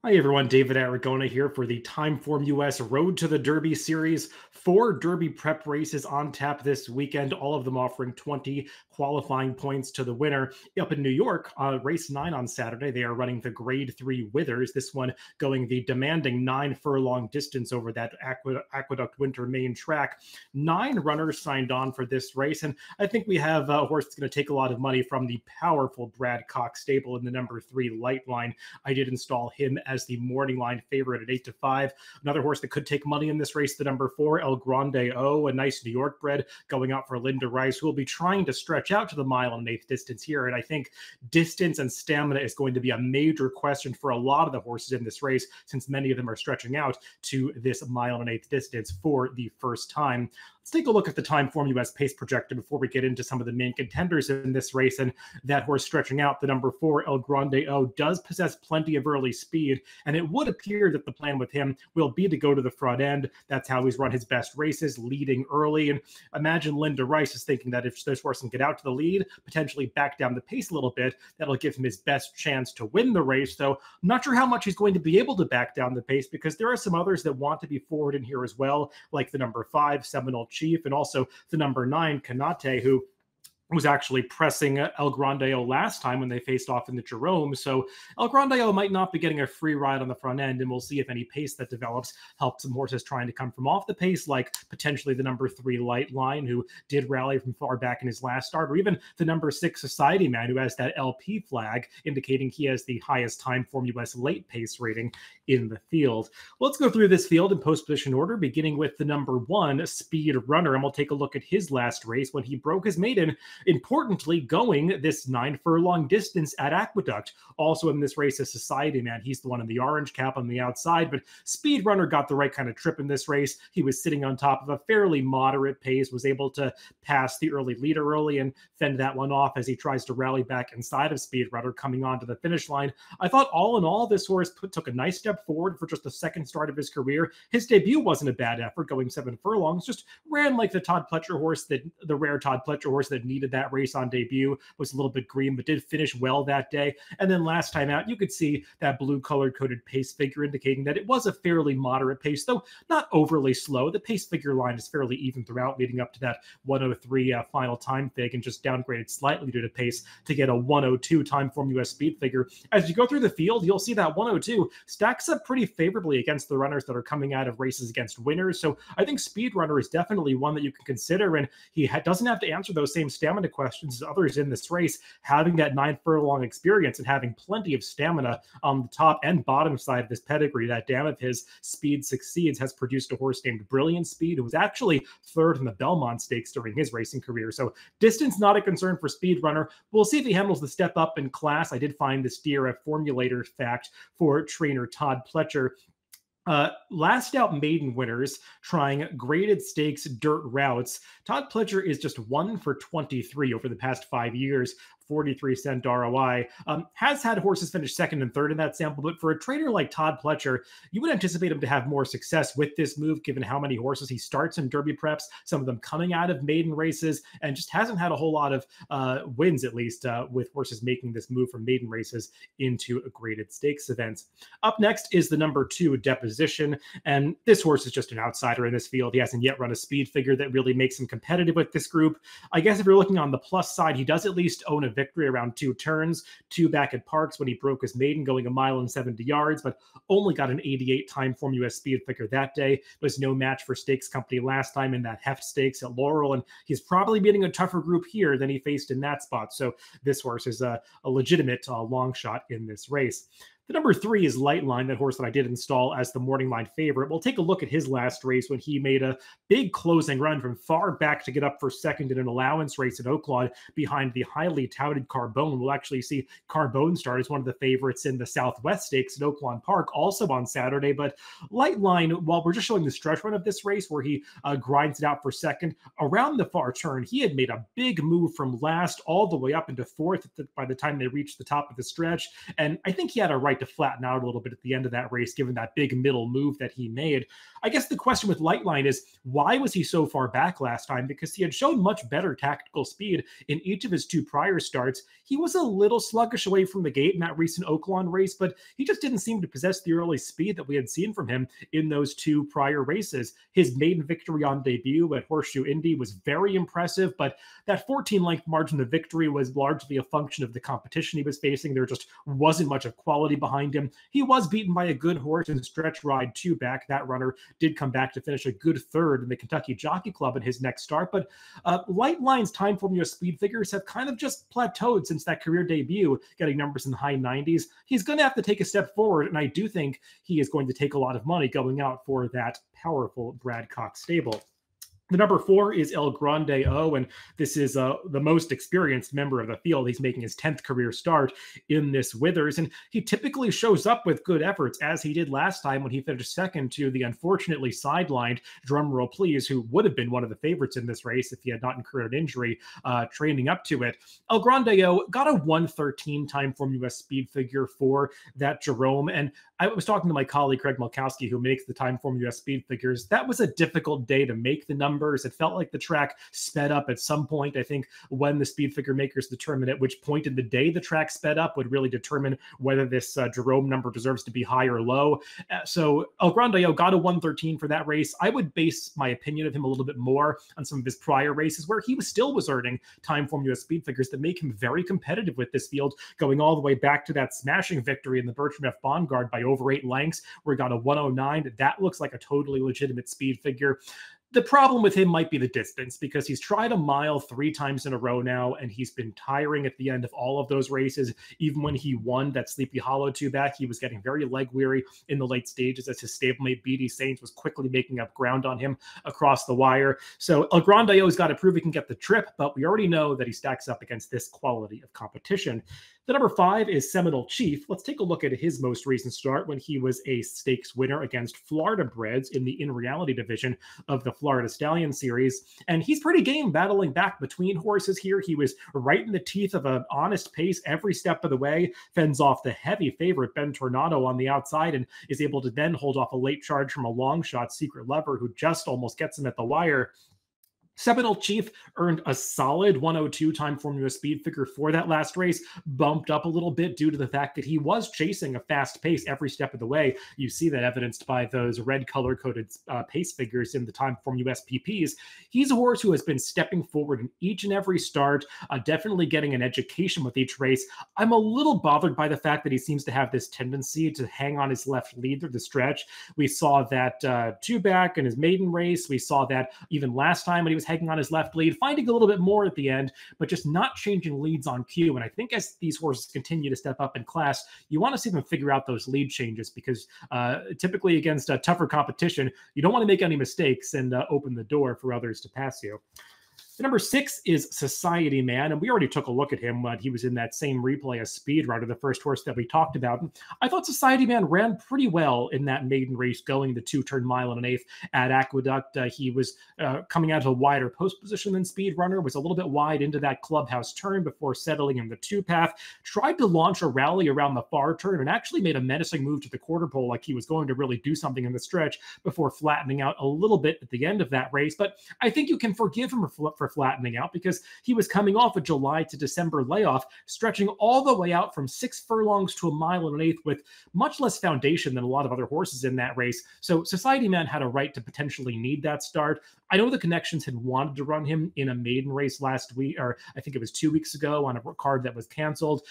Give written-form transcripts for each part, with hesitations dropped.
Hi everyone, David Aragona here for the TimeformUS Road to the Derby series. 4 Derby prep races on tap this weekend, all of them offering 20 qualifying points to the winner. Up in New York, race 9 on Saturday, they are running the Grade 3 Withers, this one going the demanding 9 furlong distance over that Aqueduct Winter main track. 9 runners signed on for this race, and I think we have a horse that's going to take a lot of money from the powerful Brad Cox stable in the number 3 Light Line. I did install him as the morning line favorite at 8-5. Another horse that could take money in this race, the number 4 El Grande O, a nice New York bred going out for Linda Rice, who will be trying to stretch out to the 1.125 distance here. And I think distance and stamina is going to be a major question for a lot of the horses in this race, since many of them are stretching out to this 1.125 distance for the first time. Let's take a look at the TimeformUS pace projector before we get into some of the main contenders in this race. And that horse stretching out, the number 4 El Grande O, does possess plenty of early speed, and it would appear that the plan with him will be to go to the front end. That's how he's run his best races, leading early. And imagine Linda Rice is thinking that if this horse can get out to the lead, potentially back down the pace a little bit, that'll give him his best chance to win the race. So I'm not sure how much he's going to be able to back down the pace, because there are some others that want to be forward in here as well, like the number 5 Seminole Chief, and also the number 9 Kanate, who was actually pressing El Grande O last time when they faced off in the Jerome. So El Grande O might not be getting a free ride on the front end, and we'll see if any pace that develops helps some horses trying to come from off the pace, like potentially the number 3 Light Line, who did rally from far back in his last start, or even the number 6 Society Man, who has that LP flag, indicating he has the highest TimeformUS late pace rating in the field. Let's go through this field in post-position order, beginning with the number 1 Speed Runner, and we'll take a look at his last race when he broke his maiden, importantly going this 9 furlong distance at Aqueduct. Also in this race is Society Man. He's the one in the orange cap on the outside, but Speed Runner got the right kind of trip in this race. He was sitting on top of a fairly moderate pace, was able to pass the early leader early and fend that one off as he tries to rally back inside of Speed Runner coming onto the finish line. I thought all in all, this horse took a nice step forward for just the second start of his career. His debut wasn't a bad effort, going 7 furlongs, just ran like the Todd Pletcher horse, the rare Todd Pletcher horse that needed that race on debut, was a little bit green, but did finish well that day. And then last time out, you could see that blue colored coded pace figure indicating that it was a fairly moderate pace, though not overly slow. The pace figure line is fairly even throughout, leading up to that 103 final time fig, and just downgraded slightly due to pace to get a 102 TimeformUS speed figure. As you go through the field, you'll see that 102 stacks up pretty favorably against the runners that are coming out of races against winners. So I think Speed Runner is definitely one that you can consider, and he doesn't have to answer those same stamina questions as others in this race, having that 9 furlong experience and having plenty of stamina on the top and bottom side of this pedigree. That dam of his Speed Succeeds has produced a horse named Brilliant Speed, who was actually third in the Belmont Stakes during his racing career. So distance not a concern for Speed Runner. We'll see if he handles the step up in class. I did find this DRF formulator fact for trainer Todd Pletcher. Last out maiden winners trying graded stakes dirt routes. Todd Pletcher is just 1 for 23 over the past 5 years. 43-cent ROI. Has had horses finish second and third in that sample, but for a trainer like Todd Pletcher, you would anticipate him to have more success with this move, given how many horses he starts in Derby preps, some of them coming out of maiden races, and just hasn't had a whole lot of wins, at least, with horses making this move from maiden races into a graded stakes events. Up next is the number 2 Deposition, and this horse is just an outsider in this field. He hasn't yet run a speed figure that really makes him competitive with this group. I guess if you're looking on the plus side, he does at least own a victory around 2 turns, 2 back at Parks when he broke his maiden going 1.70 miles, but only got an 88 TimeformUS speed figure that day. Was no match for Stakes Company last time in that Heft Stakes at Laurel, and he's probably meeting a tougher group here than he faced in that spot. So this horse is a legitimate long shot in this race. The number 3 is Light Line, that horse that I did install as the morning line favorite. We'll take a look at his last race when he made a big closing run from far back to get up for second in an allowance race at Oaklawn behind the highly touted Carbone. We'll actually see Carbone start as one of the favorites in the Southwest Stakes at Oaklawn Park, also on Saturday. But Light Line, while we're just showing the stretch run of this race where he grinds it out for second, around the far turn, he had made a big move from last all the way up into fourth by the time they reached the top of the stretch. And I think he had a right to flatten out a little bit at the end of that race, given that big middle move that he made. I guess the question with Lightline is, why was he so far back last time? Because he had shown much better tactical speed in each of his 2 prior starts. He was a little sluggish away from the gate in that recent Oaklawn race, but he just didn't seem to possess the early speed that we had seen from him in those 2 prior races. His maiden victory on debut at Horseshoe Indy was very impressive, but that 14-length margin of victory was largely a function of the competition he was facing. There just wasn't much of quality behind him. He was beaten by a good horse in Stretch Ride 2 back. That runner did come back to finish a good third in the Kentucky Jockey Club in his next start, but Lightline's TimeformUS speed figures have kind of just plateaued since that career debut, getting numbers in the high 90s. He's going to have to take a step forward, and I do think he is going to take a lot of money going out for that powerful Brad Cox stable. The number 4 is El Grande O, and this is the most experienced member of the field. He's making his 10th career start in this Withers, and he typically shows up with good efforts, as he did last time when he finished second to the unfortunately sidelined, drumroll please, who would have been one of the favorites in this race if he had not incurred an injury training up to it. El Grande O got a 1:13 TimeformUS speed figure for that Jerome, and I was talking to my colleague Craig Malkowski, who makes the TimeformUS speed figures. That was a difficult day to make the numbers. It felt like the track sped up at some point. I think when the speed figure makers determine at which point in the day the track sped up would really determine whether this Jerome number deserves to be high or low. So El Grande O got a 1:13 for that race. I would base my opinion of him a little bit more on some of his prior races where he still was earning TimeformUS speed figures that make him very competitive with this field, going all the way back to that smashing victory in the Bertram F. Bongard by over 8 lengths, where he got a 1:09. That looks like a totally legitimate speed figure. The problem with him might be the distance, because he's tried a mile 3 times in a row now, and he's been tiring at the end of all of those races. Even when he won that Sleepy Hollow 2 back, he was getting very leg weary in the late stages as his stablemate BD Saints was quickly making up ground on him across the wire. So El Grande O's got to prove he can get the trip, but we already know that he stacks up against this quality of competition. The number 5 is Seminole Chief. Let's take a look at his most recent start when he was a stakes winner against Florida Breds in the In Reality division of the Florida Stallion Series. And he's pretty game battling back between horses here. He was right in the teeth of an honest pace every step of the way, fends off the heavy favorite Ben Tornado on the outside, and is able to then hold off a late charge from a long shot Secret Lover, who just almost gets him at the wire. Seminole Chief earned a solid 1:02 TimeformUS speed figure for that last race, bumped up a little bit due to the fact that he was chasing a fast pace every step of the way. You see that evidenced by those red color-coded pace figures in the TimeformUS PPs. He's a horse who has been stepping forward in each and every start, definitely getting an education with each race. I'm a little bothered by the fact that he seems to have this tendency to hang on his left lead through the stretch. We saw that 2 back in his maiden race. We saw that even last time when he was hanging on his left lead, finding a little bit more at the end, but just not changing leads on cue. And I think as these horses continue to step up in class, you want to see them figure out those lead changes, because typically against a tougher competition, you don't want to make any mistakes and open the door for others to pass you. The number 6 is Society Man, and we already took a look at him when he was in that same replay as Speedrunner, the first horse that we talked about. I thought Society Man ran pretty well in that maiden race, going the 2-turn mile and 1/8 at Aqueduct. He was coming out of a wider post position than Speedrunner, was a little bit wide into that clubhouse turn before settling in the 2-path, tried to launch a rally around the far turn, and actually made a menacing move to the quarter pole like he was going to really do something in the stretch before flattening out a little bit at the end of that race. But I think you can forgive him for flattening out, because he was coming off a July to December layoff, stretching all the way out from 6 furlongs to 1 1/8 with much less foundation than a lot of other horses in that race. So Society Man had a right to potentially need that start. I know the Connections had wanted to run him in a maiden race last week, or I think it was 2 weeks ago, on a card that was canceled.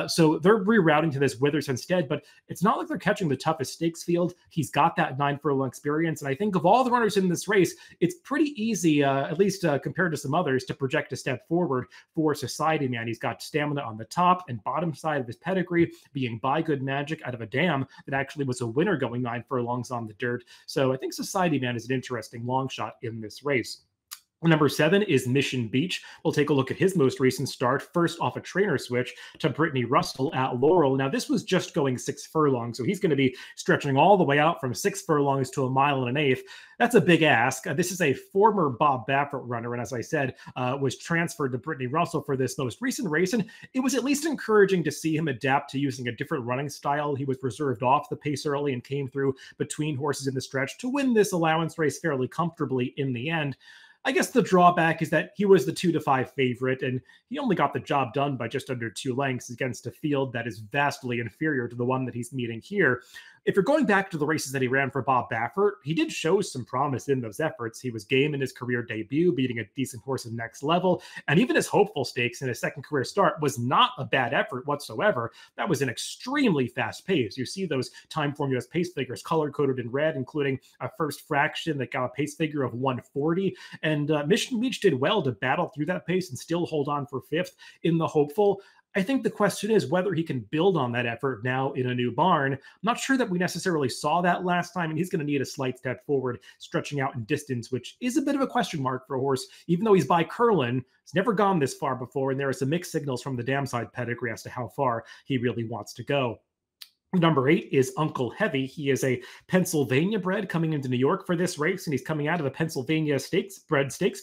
So they're rerouting to this Withers instead, but it's not like they're catching the toughest stakes field. He's got that 9 furlong experience. And I think of all the runners in this race, it's pretty easy, at least compared to some others, to project a step forward for Society Man. He's got stamina on the top and bottom side of his pedigree, being by good magic out of a dam that actually was a winner going 9 furlongs on the dirt. So I think Society Man is an interesting long shot in this race. Number 7 is Mission Beach. We'll take a look at his most recent start, first off a trainer switch to Brittany Russell at Laurel. Now, this was just going 6 furlongs, so he's going to be stretching all the way out from 6 furlongs to a mile and an eighth. That's a big ask. This is a former Bob Baffert runner, and as I said, was transferred to Brittany Russell for this most recent race, and it was at least encouraging to see him adapt to using a different running style. He was reserved off the pace early and came through between horses in the stretch to win this allowance race fairly comfortably in the end. I guess the drawback is that he was the 2-5 favorite, and he only got the job done by just under 2 lengths against a field that is vastly inferior to the one that he's meeting here. If you're going back to the races that he ran for Bob Baffert, he did show some promise in those efforts. He was game in his career debut, beating a decent horse of Next Level, and even his hopeful stakes in his second career start was not a bad effort whatsoever. That was an extremely fast pace. You see those TimeformUS pace figures color-coded in red, including a first fraction that got a pace figure of 140, and Mission Beach did well to battle through that pace and still hold on for 5th in the hopeful. I think the question is whether he can build on that effort now in a new barn. I'm not sure that we necessarily saw that last time, and he's going to need a slight step forward, stretching out in distance, which is a bit of a question mark for a horse, even though he's by Curlin. He's never gone this far before, and there are some mixed signals from the dam side pedigree as to how far he really wants to go. Number 8 is Uncle Heavy. He is a Pennsylvania bred coming into New York for this race, and he's coming out of a Pennsylvania stakes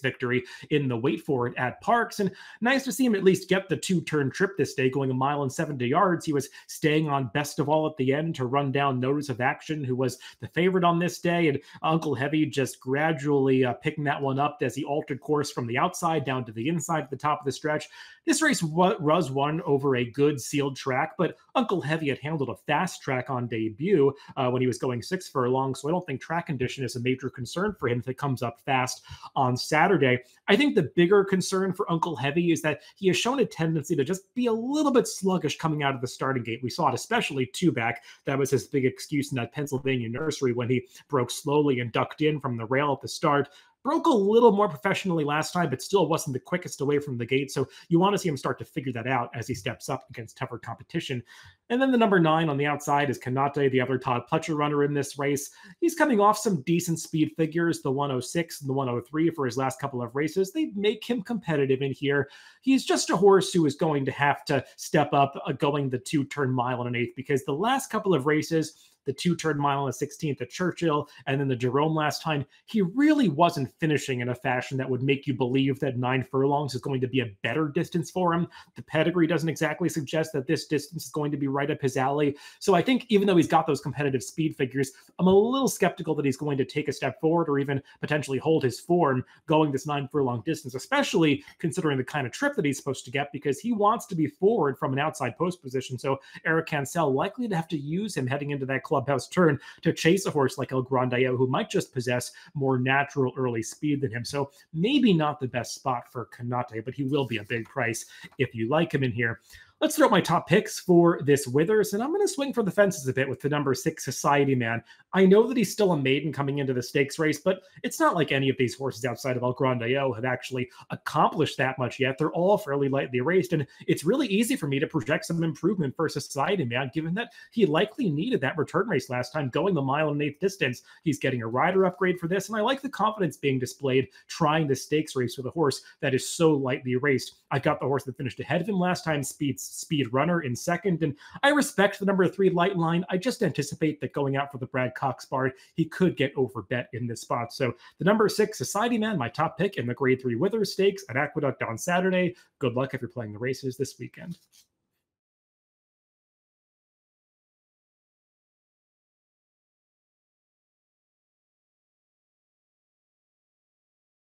victory in the Wait For It at Parks. And nice to see him at least get the 2-turn trip this day, going 1.70 miles. He was staying on Best of All at the end to run down Notice of Action, who was the favorite on this day. And Uncle Heavy just gradually picking that one up as he altered course from the outside down to the inside at the top of the stretch. This race was won over a good sealed track, but Uncle Heavy had handled a fast track on debut when he was going 6 furlongs, so I don't think track condition is a major concern for him if it comes up fast on Saturday. I think the bigger concern for Uncle Heavy is that he has shown a tendency to just be a little bit sluggish coming out of the starting gate. We saw it especially two-back. That was his big excuse in that Pennsylvania nursery when he broke slowly and ducked in from the rail at the start. Broke a little more professionally last time, but still wasn't the quickest away from the gate. So you want to see him start to figure that out as he steps up against tougher competition. And then the number 9 on the outside is Kanate, the other Todd Pletcher runner in this race. He's coming off some decent speed figures, the 106 and the 103 for his last couple of races. They make him competitive in here. He's just a horse who is going to have to step up going the 2-turn mile and an eighth, because the last couple of races, the 2-turn mile and a 16th at Churchill, and then the Jerome last time, he really wasn't finishing in a fashion that would make you believe that 9 furlongs is going to be a better distance for him. The pedigree doesn't exactly suggest that this distance is going to be right up his alley. So I think even though he's got those competitive speed figures, I'm a little skeptical that he's going to take a step forward or even potentially hold his form going this 9 furlong distance, especially considering the kind of trip that he's supposed to get, because he wants to be forward from an outside post position. So Eric Cancel likely to have to use him heading into that clubhouse turn to chase a horse like El Grandeo, who might just possess more natural early speed than him. So maybe not the best spot for Kanate, but he will be a big price if you like him in here. Let's throw out my top picks for this Withers, and I'm going to swing for the fences a bit with the number 6 Society Man. I know that he's still a maiden coming into the stakes race, but it's not like any of these horses outside of El Grandeo have actually accomplished that much yet. They're all fairly lightly raced, and it's really easy for me to project some improvement for Society Man, given that he likely needed that return race last time, going the 1.8 mile distance. He's getting a rider upgrade for this, and I like the confidence being displayed trying the stakes race with a horse that is so lightly raced. I got the horse that finished ahead of him last time, Speed Runner, in second, and I respect the number 3 Light Line. I just anticipate that going out for the Brad Cox bar, he could get overbet in this spot. So the number 6 Society Man, my top pick in the Grade 3 Withers Stakes at Aqueduct on Saturday. Good luck if you're playing the races this weekend.